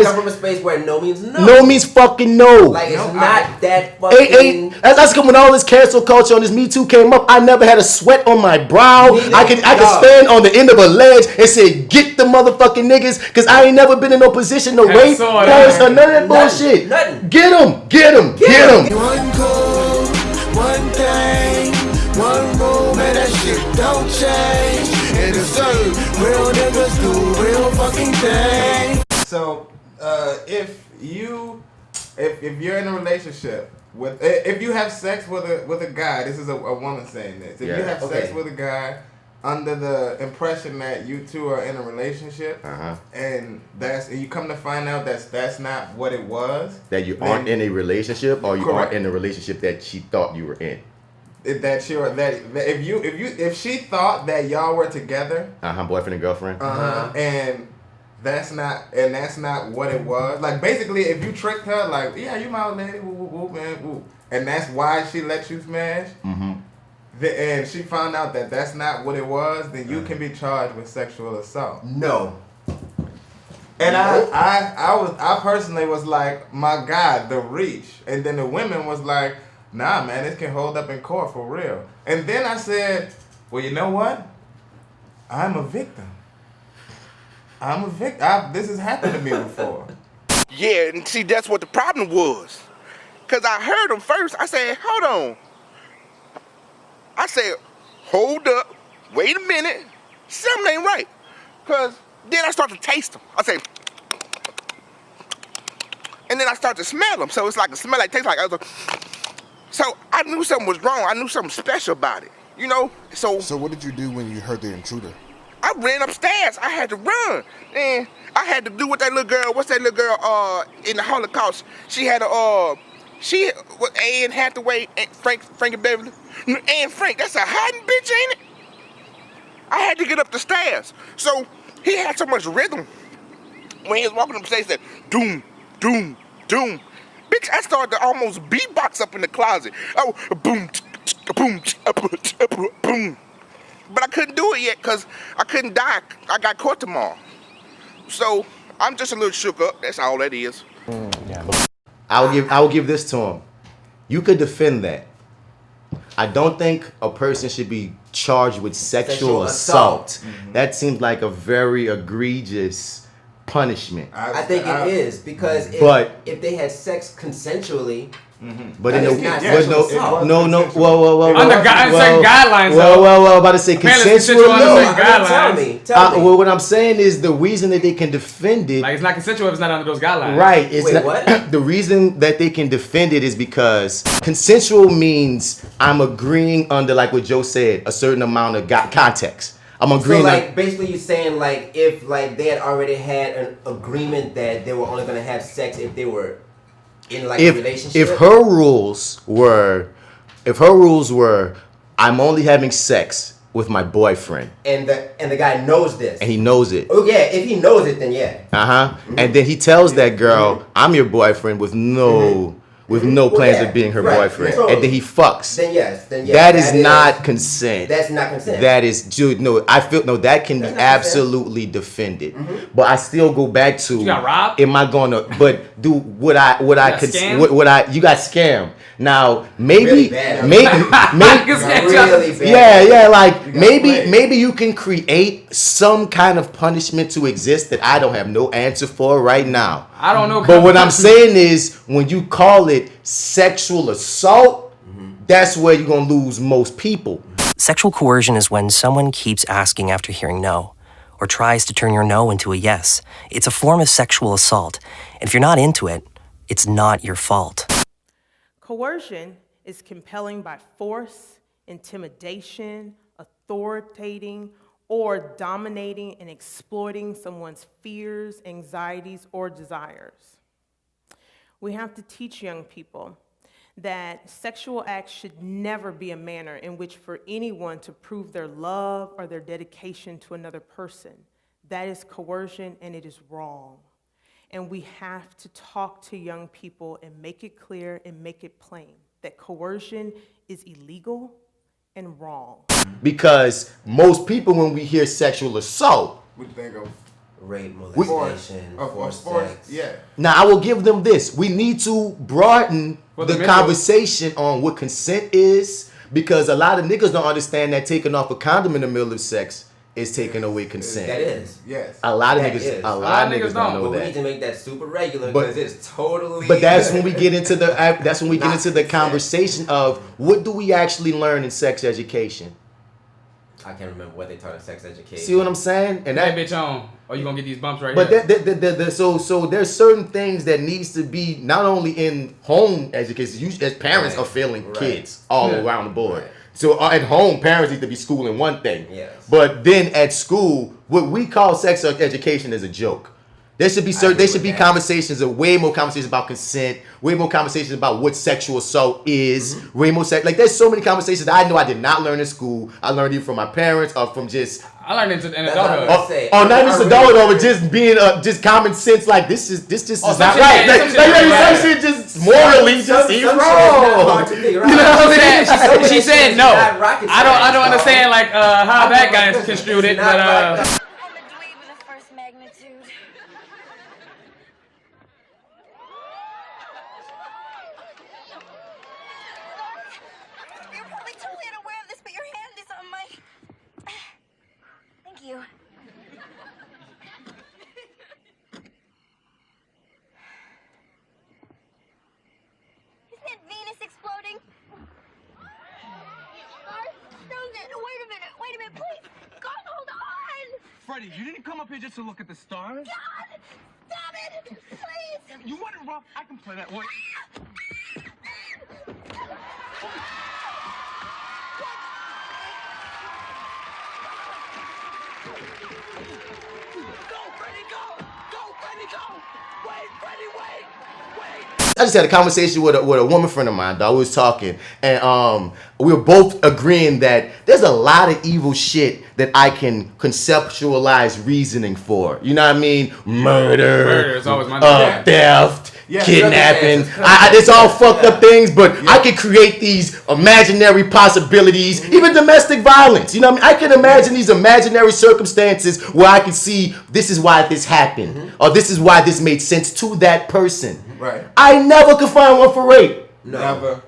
come from a space where no means no. No means fucking no. Like it's not that fucking. That's come when all this cancel culture on this Me Too came up. I never had a sweat on my brow. I could stand on the end of a ledge and say, "Get the motherfucking niggas," because I ain't never been in no position to rape, force, or none of that bullshit. Nothing. Get them. One code, one thing, one rule, man, that shit don't change. And it's real niggas do real fucking things. So, if you're in a relationship with, if you have sex with a guy, this is a woman saying this. If you have sex with a guy under the impression that you two are in a relationship, and you come to find out that's not what it was. That you aren't in a relationship, or you aren't in a relationship that she thought you were in. If she thought that y'all were together, boyfriend and girlfriend, and that's not what it was. Like basically, if you tricked her, like you my old lady, woo, man, woo, and that's why she let you smash. And she found out that that's not what it was, then you can be charged with sexual assault. No. And I personally was like, my God, the reach. And then the women was like, nah, man, this can hold up in court for real. And then I said, well, you know what? I'm a victim. This has happened to me before. Yeah, and see, that's what the problem was. Because I heard him first. I said, hold on. I said, hold up. Wait a minute. Something ain't right. Because then I start to taste them. I say, and then I start to smell them. So it's like a smell like taste like. I was like, so I knew something was wrong. I knew something special about it. You know? So what did you do when you heard the intruder? I ran upstairs. I had to run. And I had to do what that little girl, what's that little girl in the Holocaust? She had Anne Hathaway, Frankie Beverly. Anne Frank, that's a hiding bitch, ain't it? I had to get up the stairs. So he had so much rhythm. When he was walking up the stairs, he said, doom, doom, doom. Bitch, I started to almost beatbox up in the closet. Oh, boom, boom, boom. But I couldn't do it yet because I couldn't die. I got court tomorrow. So I'm just a little shook up. That's all that is. I will give this to him. You could defend that. I don't think a person should be charged with sexual assault. That seems like a very egregious punishment. I think it is because if they had sex consensually. But whoa. Under guidelines. Whoa, about to say consensual. Tell me. Well, what I'm saying is the reason that they can defend it. Like it's not consensual if it's not under those guidelines. Right. What? The reason that they can defend it is because consensual means I'm agreeing under, like what Joe said, a certain amount of context. I'm agreeing. So like basically you're saying like if like they had already had an agreement that they were only gonna have sex if they were in like a relationship. If her rules were I'm only having sex with my boyfriend. And the guy knows this. And he knows it. Oh yeah, if he knows it then yeah. And then he tells that girl, I'm your boyfriend with no plans of being her boyfriend. And then he fucks. Then yes. That is not consent. That's not consent. That is, dude, that can be absolutely defended. But I still go back to, you got robbed? Am I gonna, but do, you got scammed. Now, maybe, really bad. really bad. Yeah, like maybe you can create some kind of punishment to exist that I don't have no answer for right now. I don't know. But what I'm saying is, when you call it sexual assault, that's where you're gonna lose most people. Sexual coercion is when someone keeps asking after hearing no, or tries to turn your no into a yes. It's a form of sexual assault, and if you're not into it, it's not your fault. Coercion is compelling by force, intimidation, authoritating, or dominating and exploiting someone's fears, anxieties, or desires. We have to teach young people that sexual acts should never be a manner in which for anyone to prove their love or their dedication to another person. That is coercion and it is wrong. And we have to talk to young people and make it clear and make it plain that coercion is illegal and wrong. Because most people, when we hear sexual assault, we think of rape, molestation, forced sex. Yeah. Now I will give them this. We need to broaden the conversation on what consent is, because a lot of niggas don't understand that taking off a condom in the middle of sex is taking away consent. That is. Yes. A lot of niggas don't know but that. We need to make that super regular because it's totally. But that's when we get into the conversation of what do we actually learn in sex education. I can't remember what they taught in sex education. See what I'm saying? And that bitch on. Or you gonna get these bumps right but here. So there's certain things that needs to be not only in home education. You as parents are failing kids all around the board. Right. So at home, parents need to be schooling one thing. Yes. But then at school, what we call sex education is a joke. There should be conversations, way more conversations about consent, way more conversations about what sexual assault is, way more like there's so many conversations that I know I did not learn in school. I learned either from my parents or from just I learned it in adulthood. Not just adulthood, but just being just common sense. Like this is not right. Some shit just morally just is wrong. You know what I'm saying? She said no. I don't understand like how that guy construed it, but you. Isn't it Venus exploding? Wait a minute, please. God, hold on. Freddie, you didn't come up here just to look at the stars? God, stop it, please. You want it rough? I can play that one. I just had a conversation with a woman friend of mine, dog. We was talking, and we were both agreeing that there's a lot of evil shit that I can conceptualize reasoning for. You know what I mean? Murder is always my theft, kidnapping. It's all fucked up things, but I can create these imaginary possibilities, even domestic violence. You know what I mean? I can imagine these imaginary circumstances where I can see this is why this happened, or this is why this made sense to that person. Right. I never could find one for rape. No. Never.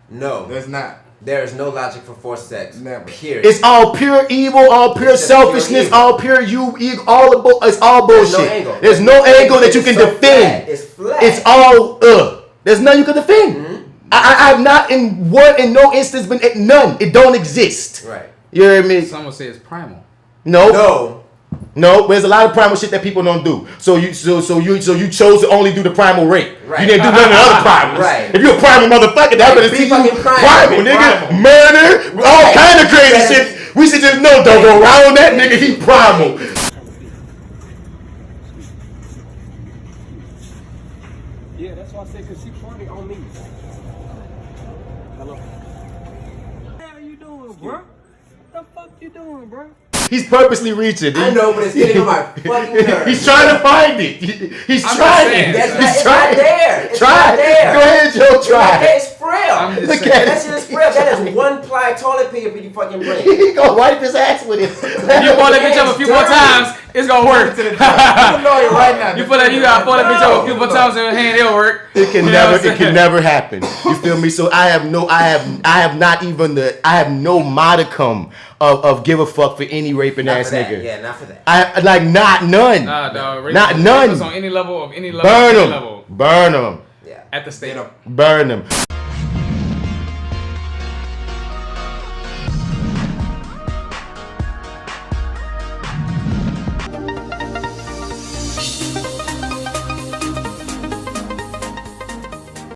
No. There's not. There is no logic for forced sex. Never. Period. It's all pure evil, all pure selfishness, pure all pure it's all bullshit. There's no angle that you can defend. It's flat. It's all There's none you can defend. Mm-hmm. I have not in no instance been none. It don't exist. Right. You hear me? Some would say it's primal. No, there's a lot of primal shit that people don't do. So you chose to only do the primal rape. Right. You didn't do none of the other primals. Right. If you're a primal motherfucker, that better see you primal, nigga. Murder, all kind of crazy shit. We should just know, don't go around that nigga. He primal. Yeah, that's why I said, cause she farted on me. Hello. What the hell you doing, bro? What the fuck you doing, bro? He's purposely reaching. I know, but it's getting on my fucking nerves. He's trying to find it. He's trying. It's not there. It's try. Not there. Go ahead, Joe. Try. It's frail. Look at that shit is frail. That is one ply toilet paper you fucking bring. He gonna wipe his ass with it. You pull that bitch up a few more times, it's gonna work. You pull that, you gotta pull that bitch up a few more times in your hand, it'll work. It can never happen. You feel me? So I have no modicum of give a fuck for any raping ass nigga. Yeah, not for that. None. Nah, dog. Not none. On any level of any level. Burn them. Level. Burn them. Yeah. At the state of. Burn them.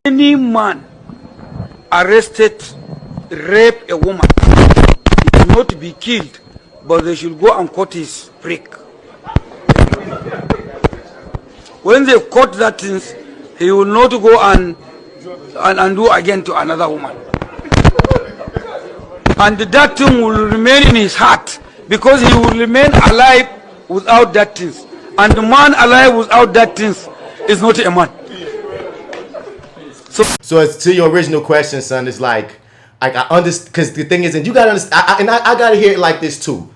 Any man arrested, rape a woman, he is not to be killed, but they should go and cut his prick. When they cut that thing, he will not go and do again to another woman. And that thing will remain in his heart, because he will remain alive without that thing. And the man alive without that thing is not a man. So it's to your original question, son. It's like I understand, because the thing is, and you gotta understand, I gotta hear it like this too.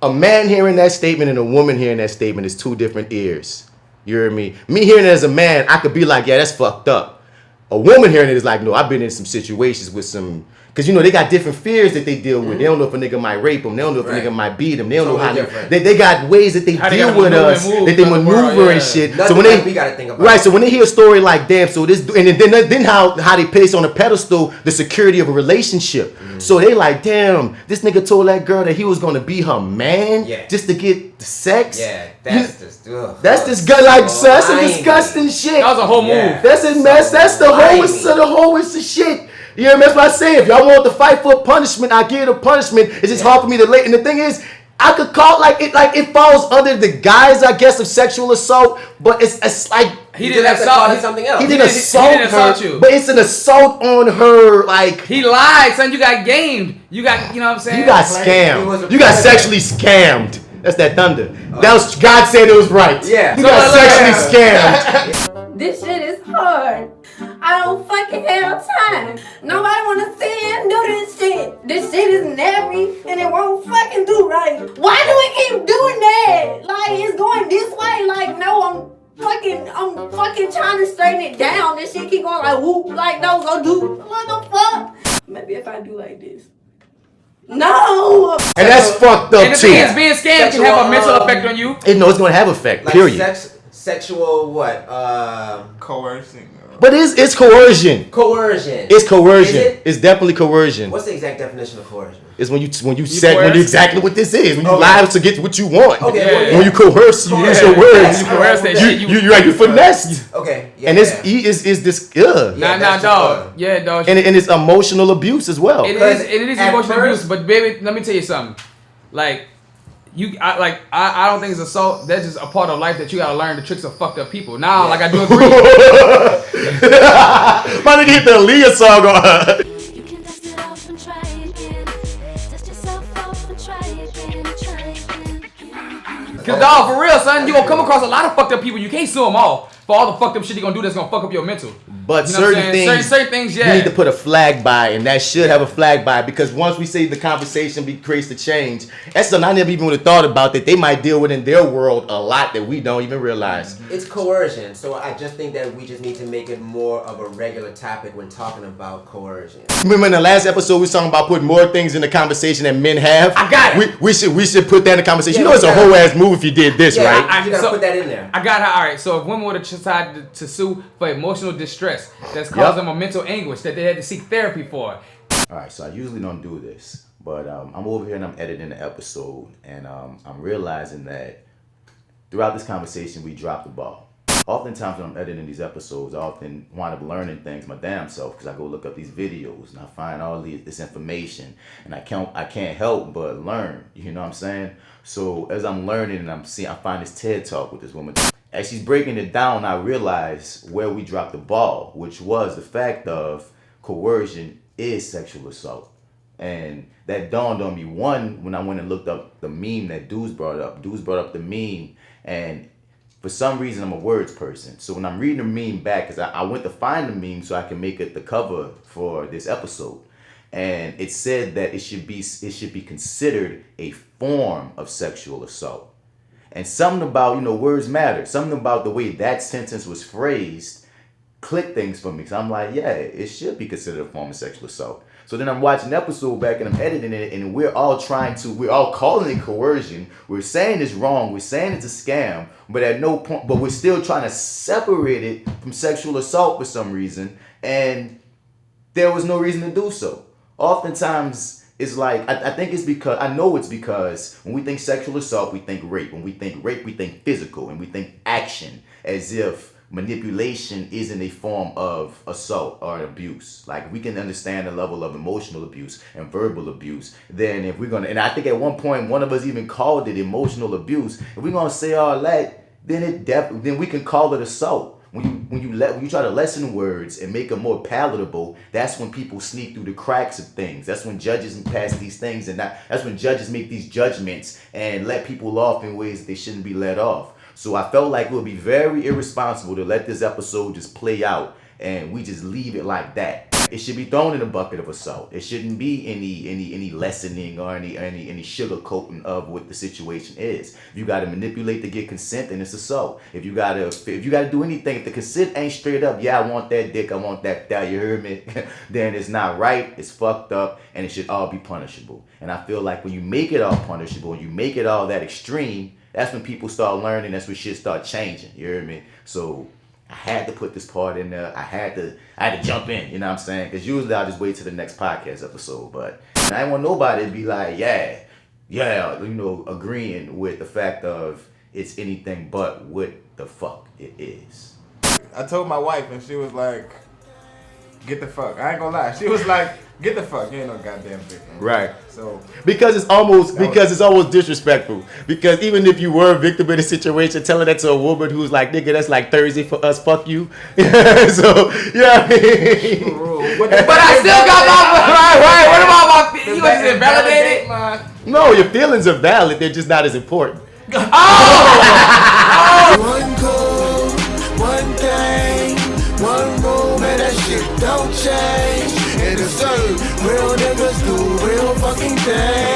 A man hearing that statement and a woman hearing that statement is two different ears. You hear me? Me hearing it as a man, I could be like, yeah, that's fucked up. A woman hearing it is like, no, I've been in some situations with some, because, they got different fears that they deal with. They don't know if a nigga might rape them. They don't know if a nigga might beat them. They don't know how they got ways that they deal with us, that they maneuver and shit. So when we gotta think about so when they hear a story like, damn, so this, and then how they place on a pedestal the security of a relationship. So they like, damn, this nigga told that girl that he was gonna be her man just to get sex. Yeah, that's just that's some disgusting shit. That was a whole move. That's a mess. That's the wholest of shit. You know, that's what I say. If y'all want to fight for a punishment, I give it a punishment. It's just hard for me to lay. And the thing is, I could call it falls under the guise, I guess, of sexual assault, but it's like he didn't assault something else. He didn't assault you, but it's an assault on her. Like he lied, son. You got gamed. You got, you know what I'm saying? You got scammed. You got sexually scammed. That's that thunder. That was God said it was right. Yeah. You got sexually scammed. This shit is hard. I don't fucking have time. Nobody wanna sit and do this shit. This shit is heavy and it won't fucking do right. Why do we keep doing that? Like, it's going this way. Like, no, I'm fucking trying to straighten it down. This shit keep going like whoop. Like, no, go do what the fuck? Maybe if I do like this. No. And that's fucked up and the too. thing is, being scammed can have a mental effect on you. It's gonna have effect. Like period. Sexual what? Coercing. But it's coercion. Coercion. It's coercion. Is it? It's definitely coercion. What's the exact definition of coercion? It's when you exactly what this is. When you lie to get what you want. Okay. When you coerce, you use your words. You coerce that shit. You finessed. Okay. Yeah, and is this dog. Yeah, dog. And it's emotional abuse as well. It is emotional abuse. But baby, let me tell you something. Like. I don't think it's assault. That's just a part of life that you gotta learn the tricks of fucked up people. Now, like I do agree. My nigga hit the Aaliyah song on her. You can dust it off and try again. Dust yourself off and try again. Cause dog, for real, son, you gonna come across a lot of fucked up people. You can't sue them all for all the fucked up shit you gonna do that's gonna fuck up your mental. But you know certain things, you need to put a flag by, and that should have a flag by, because once we say the conversation creates the change, that's something I never even would have thought about that they might deal with in their world a lot that we don't even realize. It's coercion, so I just think that we just need to make it more of a regular topic when talking about coercion. Remember in the last episode we was talking about putting more things in the conversation that men have? I got it. We should put that in the conversation. You know it's a whole ass move if you did this, right? You gotta put that in there. I got it. All right. So if women would have decided to sue for emotional distress that's caused them a mental anguish that they had to seek therapy for. All right. So I usually don't do this, but I'm over here and I'm editing the episode, and I'm realizing that throughout this conversation we dropped the ball. Oftentimes when I'm editing these episodes, I often wind up learning things my damn self, because I go look up these videos and I find all this information, and I can't help but learn. You know what I'm saying? So as I'm learning and I find this TED Talk with this woman. As she's breaking it down, I realize where we dropped the ball, which was the fact of coercion is sexual assault. And that dawned on me, one, when I went and looked up the meme that Dudes brought up. Dudes brought up the meme, and for some reason I'm a words person. So when I'm reading the meme back, because I went to find the meme so I can make it the cover for this episode. And it said that it should be considered a form of sexual assault. And something about, words matter. Something about the way that sentence was phrased clicked things for me. Because I'm like, yeah, it should be considered a form of sexual assault. So then I'm watching the episode back and I'm editing it, and we're all calling it coercion. We're saying it's wrong. We're saying it's a scam. But at no point, we're still trying to separate it from sexual assault for some reason. And there was no reason to do so. Oftentimes, it's like, I know it's because when we think sexual assault, we think rape. When we think rape, we think physical, and we think action, as if manipulation isn't a form of assault or abuse. Like, we can understand the level of emotional abuse and verbal abuse. Then if we're going to, and I think at one point, one of us even called it emotional abuse. If we're going to say all that, then we can call it assault. When you try to lessen words and make them more palatable, that's when people sneak through the cracks of things. That's when judges pass these things, and that's when judges make these judgments and let people off in ways that they shouldn't be let off. So I felt like it would be very irresponsible to let this episode just play out and we just leave it like that. it should be thrown in a bucket of assault. It shouldn't be any lessening or any sugarcoating of what the situation is. If you gotta manipulate to get consent, then it's assault. If you gotta do anything, if the consent ain't straight up, yeah, I want that dick, I want that, you heard me, then it's not right, it's fucked up, and it should all be punishable. And I feel like when you make it all punishable, and you make it all that extreme, that's when people start learning, that's when shit start changing, you heard me? So I had to put this part in there. I had to jump in, you know what I'm saying? Because usually I'll just wait till the next podcast episode. But I didn't want nobody to be like, yeah, agreeing with the fact of it's anything but what the fuck it is. I told my wife and she was like, get the fuck. I ain't gonna lie. She was like, get the fuck. You ain't no goddamn victim. Right. So because it's almost disrespectful. Because even if you were a victim in a situation, telling that to a woman who's like, nigga, that's like Thursday for us, fuck you. So yeah. But I still got my right. What about my feelings? You was invalidated? No, your feelings are valid. They're just not as important. One code, one thing, one rule, man, that shit don't change. And it's real niggas do real fucking things.